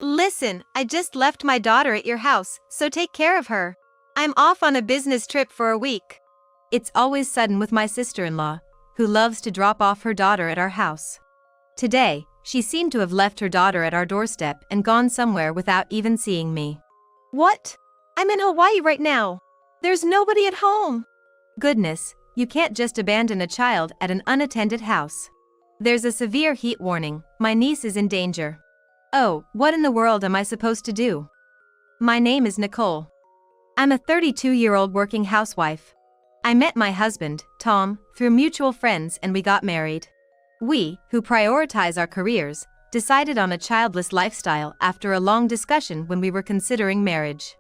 Listen, I just left my daughter at your house, so take care of her. I'm off on a business trip for a week. It's always sudden with my sister-in-law, who loves to drop off her daughter at our house. Today, she seemed to have left her daughter at our doorstep and gone somewhere without even seeing me. What? I'm in Hawaii right now. There's nobody at home. Goodness, you can't just abandon a child at an unattended house. There's a severe heat warning, my niece is in danger. Oh, what in the world am I supposed to do? My name is Nicole. I'm a 32-year-old working housewife. I met my husband, Tom, through mutual friends and we got married. We, who prioritize our careers, decided on a childless lifestyle after a long discussion when we were considering marriage.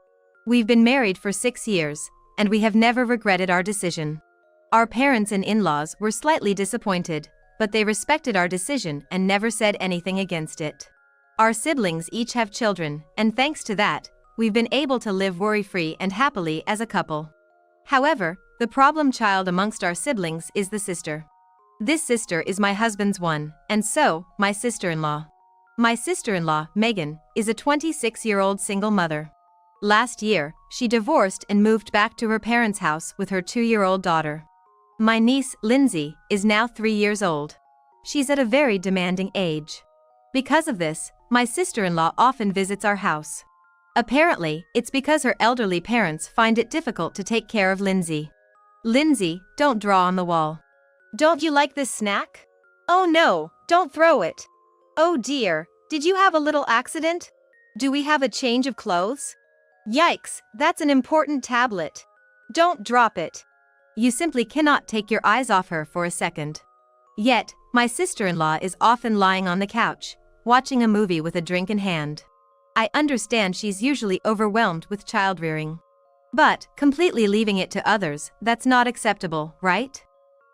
We've been married for 6 years, and we have never regretted our decision. Our parents and in-laws were slightly disappointed, but they respected our decision and never said anything against it. Our siblings each have children, and thanks to that, we've been able to live worry-free and happily as a couple. However, the problem child amongst our siblings is the sister. This sister is my husband's one, and so, my sister-in-law. My sister-in-law, Megan, is a 26-year-old single mother. Last year, she divorced and moved back to her parents' house with her 2-year-old daughter. My niece, Lindsay, is now 3 years old. She's at a very demanding age. Because of this, my sister-in-law often visits our house. Apparently, it's because her elderly parents find it difficult to take care of Lindsay. Lindsay, don't draw on the wall. Don't you like this snack? Oh no, don't throw it. Oh dear, did you have a little accident? Do we have a change of clothes? Yikes, that's an important tablet. Don't drop it. You simply cannot take your eyes off her for a second. Yet, my sister-in-law is often lying on the couch, watching a movie with a drink in hand. I understand she's usually overwhelmed with child-rearing. But, completely leaving it to others, that's not acceptable, right?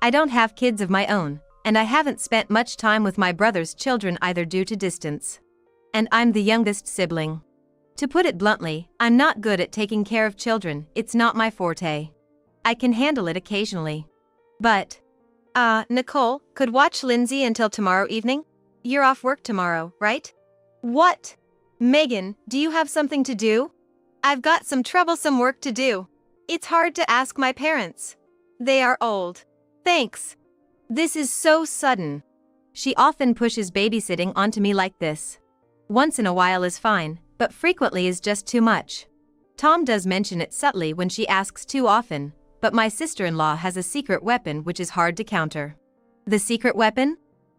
I don't have kids of my own, and I haven't spent much time with my brother's children either due to distance. And I'm the youngest sibling. To put it bluntly, I'm not good at taking care of children, it's not my forte. I can handle it occasionally. But, Nicole, could watch Lindsay until tomorrow evening? You're off work tomorrow, right? What? Megan, do you have something to do? I've got some troublesome work to do. It's hard to ask my parents. They are old. Thanks. This is so sudden. She often pushes babysitting onto me like this. Once in a while is fine, but frequently is just too much. Tom does mention it subtly when she asks too often, but my sister-in-law has a secret weapon which is hard to counter. The secret weapon?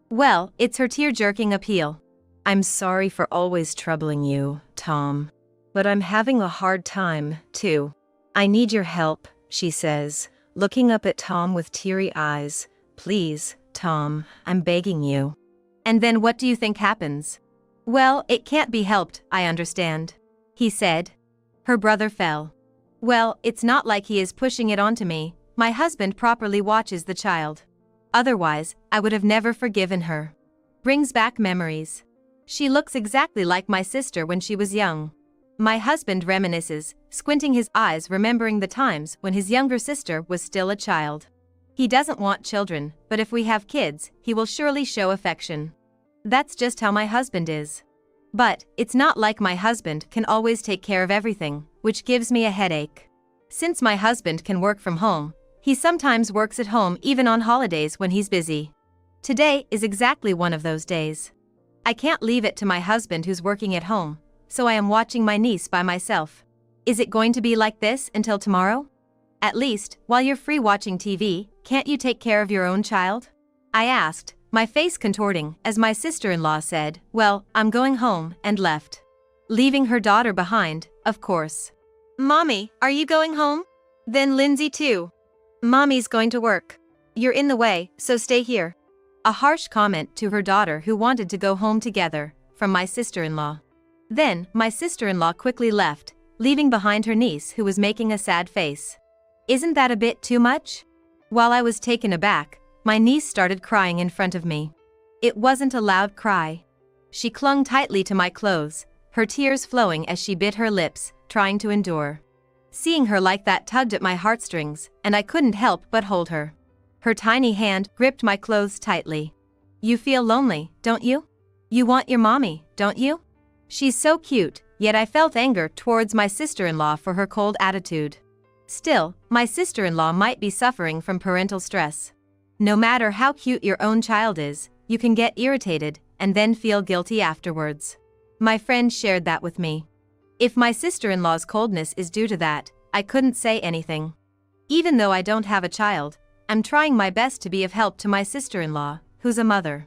Well, it's her tear-jerking appeal. I'm sorry for always troubling you, Tom. But I'm having a hard time, too. I need your help, she says, looking up at Tom with teary eyes. Please, Tom, I'm begging you. And then what do you think happens? Well, it can't be helped, I understand. He said. Her brother fell. Well, it's not like he is pushing it onto me. My husband properly watches the child. Otherwise, I would have never forgiven her. Brings back memories. She looks exactly like my sister when she was young. My husband reminisces, squinting his eyes remembering the times when his younger sister was still a child. He doesn't want children, but if we have kids, he will surely show affection. That's just how my husband is. But, it's not like my husband can always take care of everything, which gives me a headache. Since my husband can work from home, he sometimes works at home even on holidays when he's busy. Today is exactly one of those days. I can't leave it to my husband who's working at home, so I am watching my niece by myself. Is it going to be like this until tomorrow? At least, while you're free watching TV, can't you take care of your own child? I asked, my face contorting, as my sister-in-law said, well, I'm going home, and left. Leaving her daughter behind, of course. Mommy, are you going home? Then Lindsay too. Mommy's going to work. You're in the way, so stay here. A harsh comment to her daughter who wanted to go home together, from my sister-in-law. Then, my sister-in-law quickly left, leaving behind her niece who was making a sad face. Isn't that a bit too much? While I was taken aback, my niece started crying in front of me. It wasn't a loud cry. She clung tightly to my clothes, her tears flowing as she bit her lips, trying to endure. Seeing her like that tugged at my heartstrings, and I couldn't help but hold her. Her tiny hand gripped my clothes tightly. You feel lonely, don't you? You want your mommy, don't you? She's so cute, yet I felt anger towards my sister-in-law for her cold attitude. Still, my sister-in-law might be suffering from parental stress. No matter how cute your own child is, you can get irritated and then feel guilty afterwards. My friend shared that with me. If my sister-in-law's coldness is due to that, I couldn't say anything. Even though I don't have a child, I'm trying my best to be of help to my sister-in-law, who's a mother.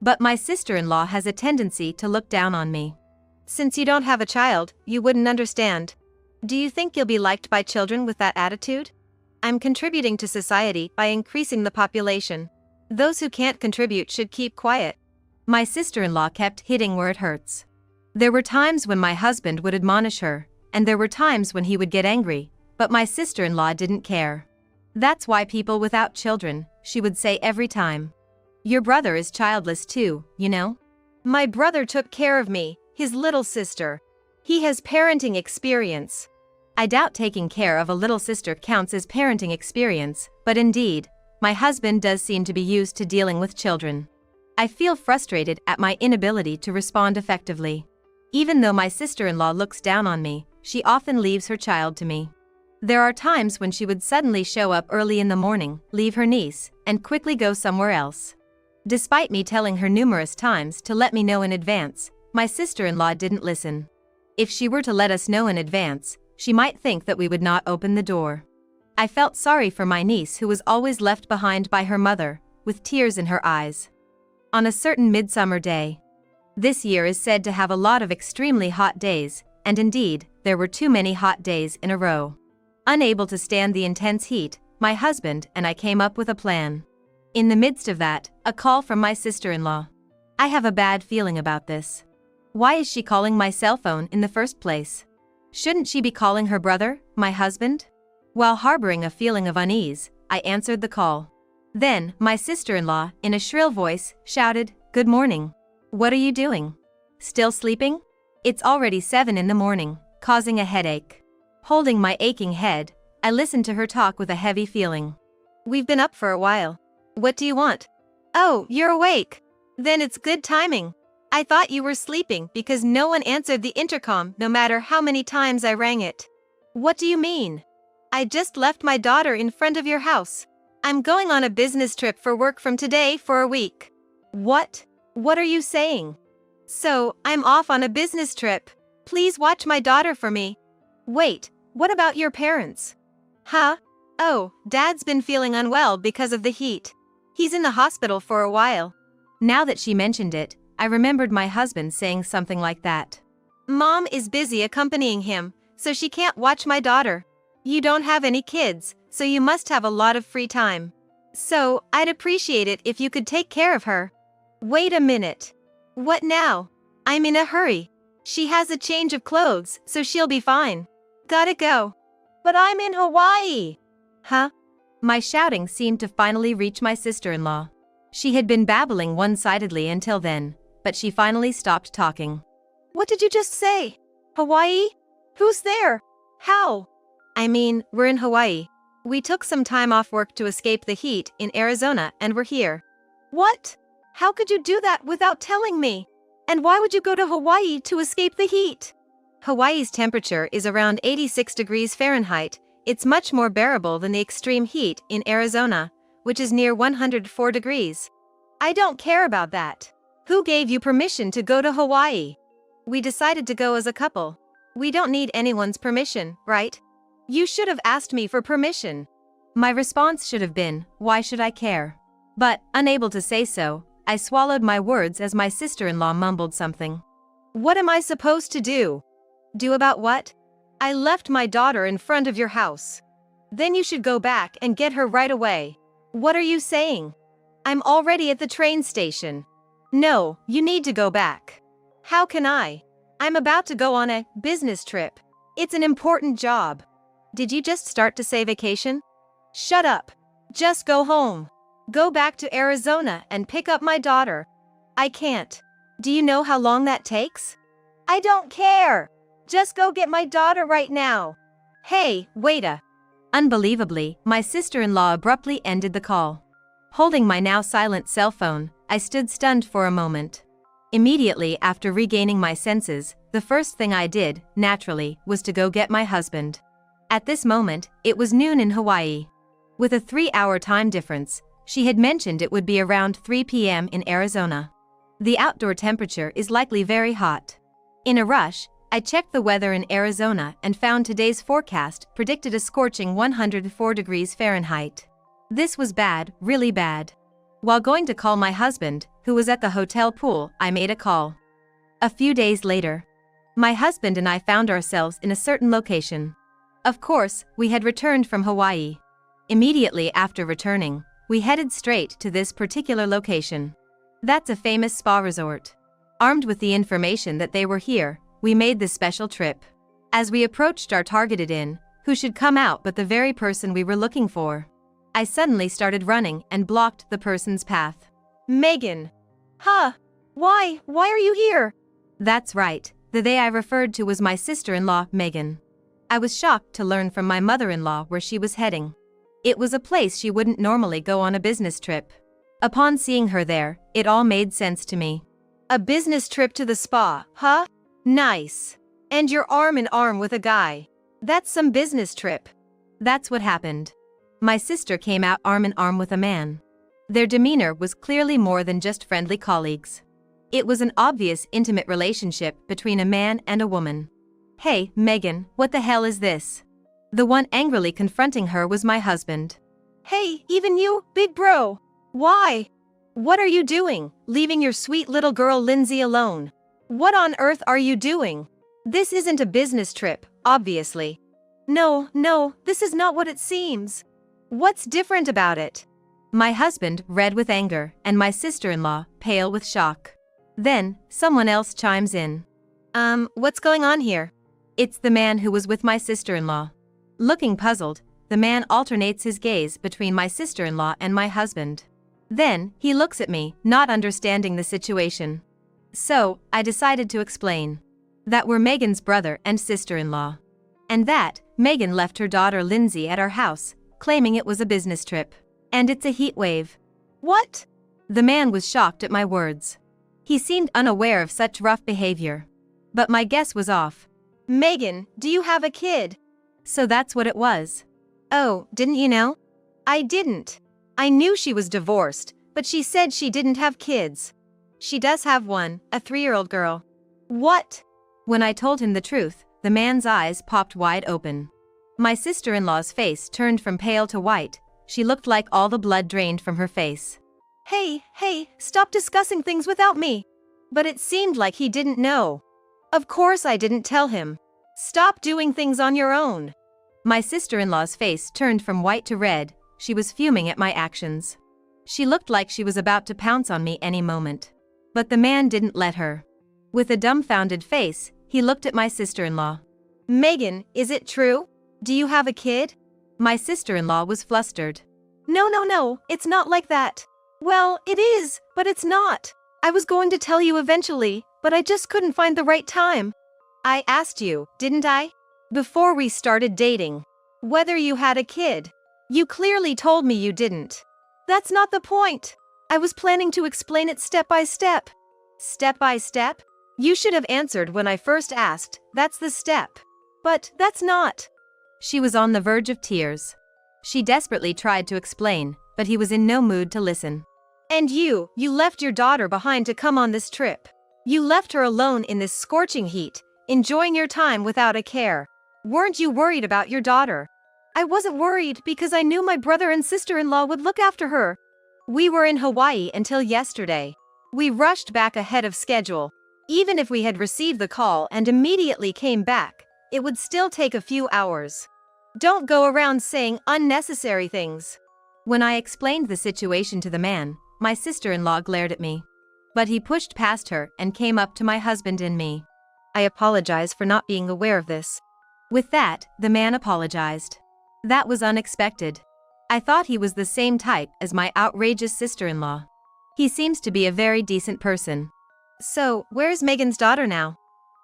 But my sister-in-law has a tendency to look down on me. Since you don't have a child, you wouldn't understand. Do you think you'll be liked by children with that attitude? I'm contributing to society by increasing the population. Those who can't contribute should keep quiet. My sister-in-law kept hitting where it hurts. There were times when my husband would admonish her, and there were times when he would get angry, but my sister-in-law didn't care. That's why people without children, she would say every time. Your brother is childless too, you know? My brother took care of me, his little sister. He has parenting experience. I doubt taking care of a little sister counts as parenting experience, but indeed, my husband does seem to be used to dealing with children. I feel frustrated at my inability to respond effectively. Even though my sister-in-law looks down on me, she often leaves her child to me. There are times when she would suddenly show up early in the morning, leave her niece, and quickly go somewhere else. Despite me telling her numerous times to let me know in advance, my sister-in-law didn't listen. If she were to let us know in advance, she might think that we would not open the door. I felt sorry for my niece who was always left behind by her mother, with tears in her eyes. On a certain midsummer day. This year is said to have a lot of extremely hot days, and indeed, there were too many hot days in a row. Unable to stand the intense heat, my husband and I came up with a plan. In the midst of that, a call from my sister-in-law. I have a bad feeling about this. Why is she calling my cell phone in the first place? Shouldn't she be calling her brother, my husband? While harboring a feeling of unease, I answered the call. Then, my sister-in-law, in a shrill voice, shouted, "Good morning. What are you doing? Still sleeping? It's already 7 in the morning, causing a headache." Holding my aching head, I listened to her talk with a heavy feeling. We've been up for a while. What do you want? Oh, you're awake. Then it's good timing. I thought you were sleeping because no one answered the intercom no matter how many times I rang it. What do you mean? I just left my daughter in front of your house. I'm going on a business trip for work from today for a week. What? What are you saying? So, I'm off on a business trip. Please watch my daughter for me. Wait, what about your parents? Huh? Oh, Dad's been feeling unwell because of the heat. He's in the hospital for a while. Now that she mentioned it, I remembered my husband saying something like that. Mom is busy accompanying him, so she can't watch my daughter. You don't have any kids, so you must have a lot of free time. So, I'd appreciate it if you could take care of her. Wait a minute. What now? I'm in a hurry. She has a change of clothes, so she'll be fine. Gotta go. But I'm in Hawaii. Huh? My shouting seemed to finally reach my sister-in-law. She had been babbling one-sidedly until then, but she finally stopped talking. What did you just say? Hawaii? Who's there? How? I mean, we're in Hawaii. We took some time off work to escape the heat in Arizona and we're here. What? How could you do that without telling me? And why would you go to Hawaii to escape the heat? Hawaii's temperature is around 86 degrees Fahrenheit. It's much more bearable than the extreme heat in Arizona, which is near 104 degrees. I don't care about that. Who gave you permission to go to Hawaii? We decided to go as a couple. We don't need anyone's permission, right? You should have asked me for permission. My response should have been, why should I care? But, unable to say so, I swallowed my words as my sister-in-law mumbled something. What am I supposed to do? Do about what? I left my daughter in front of your house. Then you should go back and get her right away. What are you saying? I'm already at the train station. No, you need to go back. How can I? I'm about to go on a business trip. It's an important job. Did you just start to say vacation? Shut up. Just go home. Go back to Arizona and pick up my daughter. I can't. Do you know how long that takes? I don't care. Just go get my daughter right now. Hey, waita. Unbelievably, my sister-in-law abruptly ended the call. Holding my now silent cell phone, I stood stunned for a moment. Immediately after regaining my senses, The first thing I did, naturally, was to go get my husband. At this moment, it was noon in Hawaii. With a 3-hour time difference, she had mentioned it would be around 3 p.m. in Arizona. The outdoor temperature is likely very hot. In a rush, I checked the weather in Arizona and found today's forecast predicted a scorching 104 degrees Fahrenheit. This was bad, really bad. While going to call my husband, who was at the hotel pool, I made a call. A few days later, my husband and I found ourselves in a certain location. Of course, we had returned from Hawaii. Immediately after returning, we headed straight to this particular location. That's a famous spa resort. Armed with the information that they were here, we made this special trip. As we approached our targeted inn, who should come out but the very person we were looking for? I suddenly started running and blocked the person's path. Megan! Huh? Why are you here? That's right, the they I referred to was my sister-in-law, Megan. I was shocked to learn from my mother-in-law where she was heading. It was a place she wouldn't normally go on a business trip. Upon seeing her there, it all made sense to me. A business trip to the spa, huh? Nice. And you're arm in arm with a guy. That's some business trip. That's what happened. My sister came out arm in arm with a man. Their demeanor was clearly more than just friendly colleagues. It was an obvious intimate relationship between a man and a woman. Hey, Megan, what the hell is this? The one angrily confronting her was my husband. Hey, even you, big bro. Why? What are you doing, leaving your sweet little girl Lindsay alone? What on earth are you doing? This isn't a business trip, obviously. No, this is not what it seems. What's different about it? My husband, red with anger, and my sister-in-law, pale with shock. Then, someone else chimes in. What's going on here? It's the man who was with my sister-in-law. Looking puzzled, the man alternates his gaze between my sister-in-law and my husband. Then, he looks at me, not understanding the situation. So, I decided to explain. That we're Megan's brother and sister-in-law. And that, Megan left her daughter Lindsay at our house, claiming it was a business trip. And it's a heat wave. What? The man was shocked at my words. He seemed unaware of such rough behavior. But my guess was off. Megan, do you have a kid? So that's what it was. Oh, didn't you know? I didn't. I knew she was divorced, but she said she didn't have kids. She does have one, a 3-year-old girl. What? When I told him the truth, the man's eyes popped wide open. My sister-in-law's face turned from pale to white. She looked like all the blood drained from her face. Hey, stop discussing things without me. But it seemed like he didn't know. Of course I didn't tell him. Stop doing things on your own. My sister-in-law's face turned from white to red. She was fuming at my actions. She looked like she was about to pounce on me any moment. But the man didn't let her. With a dumbfounded face, he looked at my sister-in-law. Megan, is it true? Do you have a kid? My sister-in-law was flustered. No, it's not like that. Well, it is, but it's not. I was going to tell you eventually, but I just couldn't find the right time. I asked you, didn't I? Before we started dating, whether you had a kid. You clearly told me you didn't. That's not the point. I was planning to explain it step by step. Step by step? You should have answered when I first asked, that's the step. But that's not. She was on the verge of tears. She desperately tried to explain, but he was in no mood to listen. And you left your daughter behind to come on this trip. You left her alone in this scorching heat, enjoying your time without a care. Weren't you worried about your daughter? I wasn't worried because I knew my brother and sister-in-law would look after her. We were in Hawaii until yesterday. We rushed back ahead of schedule. Even if we had received the call and immediately came back, it would still take a few hours. Don't go around saying unnecessary things. When I explained the situation to the man, my sister-in-law glared at me. But he pushed past her and came up to my husband and me. I apologize for not being aware of this. With that, the man apologized. That was unexpected. I thought he was the same type as my outrageous sister-in-law. He seems to be a very decent person. So, where's Megan's daughter now?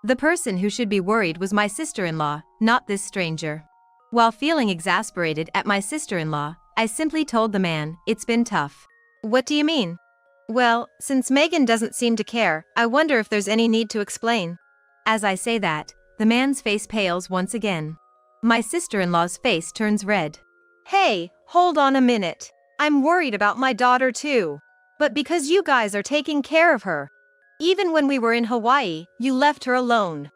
The person who should be worried was my sister-in-law, not this stranger. While feeling exasperated at my sister-in-law, I simply told the man, it's been tough. What do you mean? Well, since Megan doesn't seem to care, I wonder if there's any need to explain. As I say that, the man's face pales once again. My sister-in-law's face turns red. Hey, hold on a minute. I'm worried about my daughter too. But because you guys are taking care of her. Even when we were in Hawaii, you left her alone.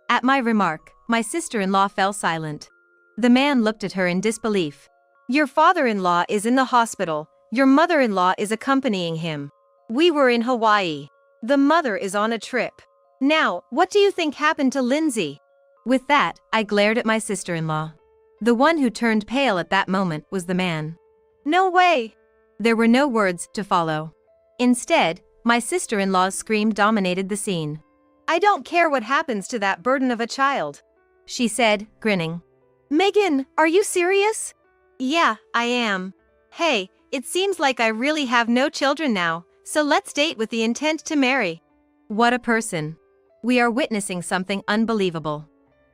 At my remark, my sister-in-law fell silent. The man looked at her in disbelief. Your father-in-law is in the hospital. Your mother-in-law is accompanying him. We were in Hawaii. The mother is on a trip. Now, what do you think happened to Lindsay? With that, I glared at my sister-in-law. The one who turned pale at that moment was the man. No way! There were no words to follow. Instead, my sister-in-law's scream dominated the scene. I don't care what happens to that burden of a child, she said, grinning. Megan, are you serious? Yeah, I am. Hey, it seems like I really have no children now, so let's date with the intent to marry. What a person. We are witnessing something unbelievable.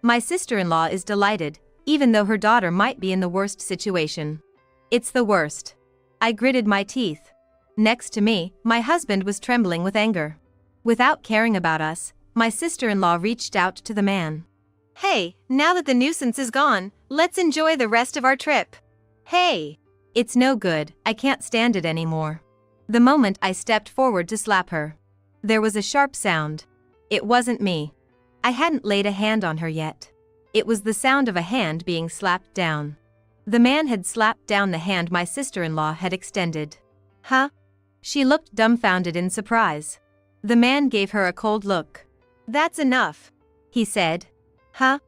My sister-in-law is delighted, even though her daughter might be in the worst situation. It's the worst. I gritted my teeth. Next to me, my husband was trembling with anger. Without caring about us, my sister-in-law reached out to the man. Hey, now that the nuisance is gone, let's enjoy the rest of our trip. Hey! It's no good, I can't stand it anymore. The moment I stepped forward to slap her, there was a sharp sound. It wasn't me. I hadn't laid a hand on her yet. It was the sound of a hand being slapped down. The man had slapped down the hand my sister-in-law had extended. Huh? She looked dumbfounded in surprise. The man gave her a cold look. That's enough, he said. Huh?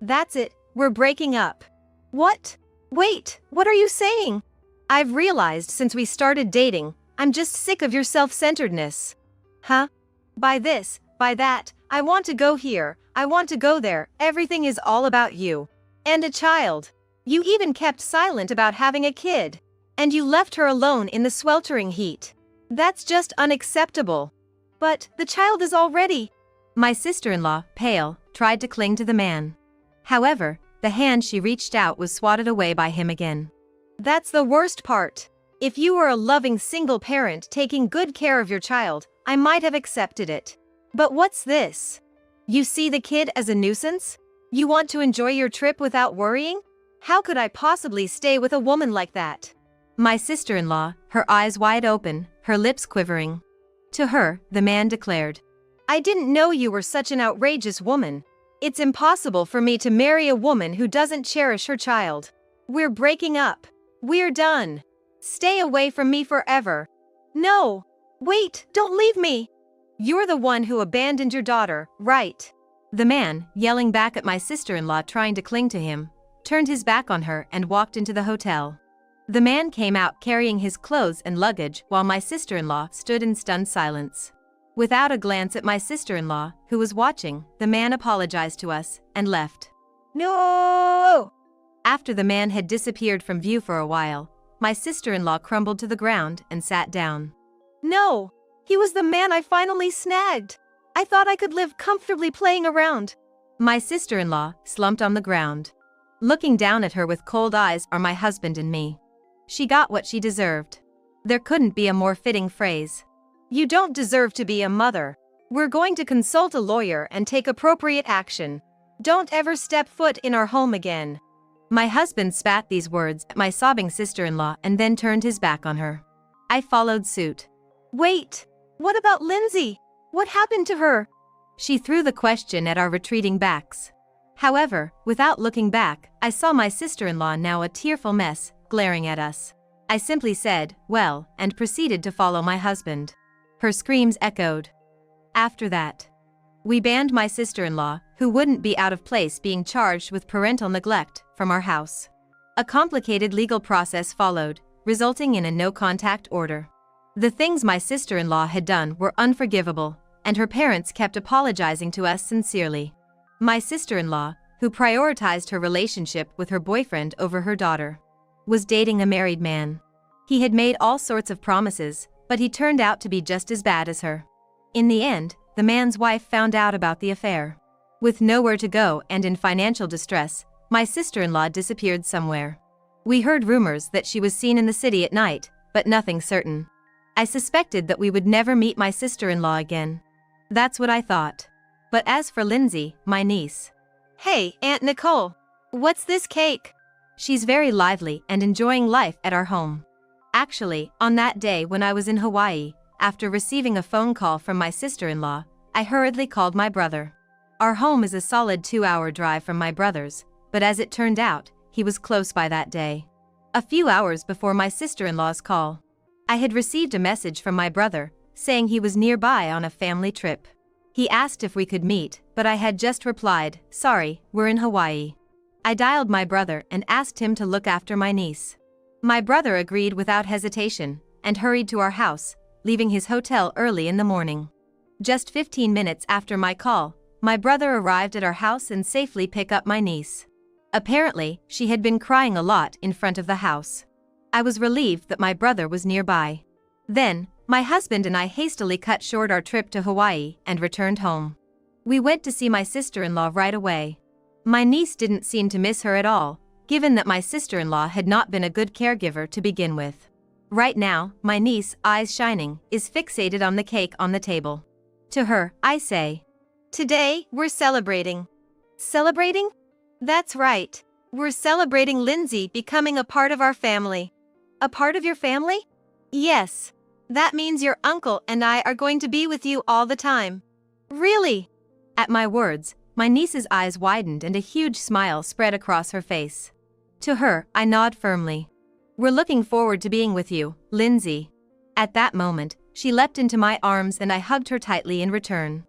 That's it, we're breaking up. What? Wait, what are you saying? I've realized since we started dating, I'm just sick of your self-centeredness. Huh? By this, by that, I want to go here, I want to go there, everything is all about you. And a child. You even kept silent about having a kid. And you left her alone in the sweltering heat. That's just unacceptable. But the child is already... My sister-in-law, pale, tried to cling to the man. However, the hand she reached out was swatted away by him again. That's the worst part. If you were a loving single parent taking good care of your child, I might have accepted it. But what's this? You see the kid as a nuisance? You want to enjoy your trip without worrying? How could I possibly stay with a woman like that? My sister-in-law, her eyes wide open, her lips quivering. To her, the man declared, I didn't know you were such an outrageous woman. It's impossible for me to marry a woman who doesn't cherish her child. We're breaking up. We're done. Stay away from me forever. No. Wait, don't leave me. You're the one who abandoned your daughter, right? The man, yelling back at my sister-in-law trying to cling to him, turned his back on her and walked into the hotel. The man came out carrying his clothes and luggage while my sister-in-law stood in stunned silence. Without a glance at my sister-in-law, who was watching, the man apologized to us and left. No! After the man had disappeared from view for a while, my sister-in-law crumbled to the ground and sat down. No! He was the man I finally snagged. I thought I could live comfortably playing around. My sister-in-law slumped on the ground. Looking down at her with cold eyes are my husband and me. She got what she deserved. There couldn't be a more fitting phrase. You don't deserve to be a mother. We're going to consult a lawyer and take appropriate action. Don't ever step foot in our home again. My husband spat these words at my sobbing sister-in-law and then turned his back on her. I followed suit. Wait, what about Lindsay? What happened to her? She threw the question at our retreating backs. However, without looking back, I saw my sister-in-law, now a tearful mess, glaring at us. I simply said, well, and proceeded to follow my husband. Her screams echoed. After that, we banned my sister-in-law, who wouldn't be out of place being charged with parental neglect, from our house. A complicated legal process followed, resulting in a no-contact order. The things my sister-in-law had done were unforgivable, and her parents kept apologizing to us sincerely. My sister-in-law, who prioritized her relationship with her boyfriend over her daughter, was dating a married man. He had made all sorts of promises, but he turned out to be just as bad as her. In the end, the man's wife found out about the affair. With nowhere to go and in financial distress, my sister-in-law disappeared somewhere. We heard rumors that she was seen in the city at night, but nothing certain. I suspected that we would never meet my sister-in-law again. That's what I thought. But as for Lindsay, my niece, Hey, Aunt Nicole. What's this cake? she's very lively and enjoying life at our home. Actually, on that day when I was in Hawaii, after receiving a phone call from my sister-in-law, I hurriedly called my brother. Our home is a solid 2-hour drive from my brother's, but as it turned out, he was close by that day. A few hours before my sister-in-law's call, I had received a message from my brother, saying he was nearby on a family trip. He asked if we could meet, but I had just replied, "Sorry, we're in Hawaii." I dialed my brother and asked him to look after my niece. My brother agreed without hesitation, and hurried to our house, leaving his hotel early in the morning. Just 15 minutes after my call, my brother arrived at our house and safely picked up my niece. Apparently, she had been crying a lot in front of the house. I was relieved that my brother was nearby. Then, my husband and I hastily cut short our trip to Hawaii and returned home. We went to see my sister-in-law right away. My niece didn't seem to miss her at all, given that my sister-in-law had not been a good caregiver to begin with. Right now, my niece, eyes shining, is fixated on the cake on the table. To her, I say, Today, we're celebrating. Celebrating? That's right. We're celebrating Lindsay becoming a part of our family. A part of your family? Yes. That means your uncle and I are going to be with you all the time. Really? At my words, my niece's eyes widened and a huge smile spread across her face. To her, I nod firmly. We're looking forward to being with you, Lindsay. At that moment, she leapt into my arms and I hugged her tightly in return.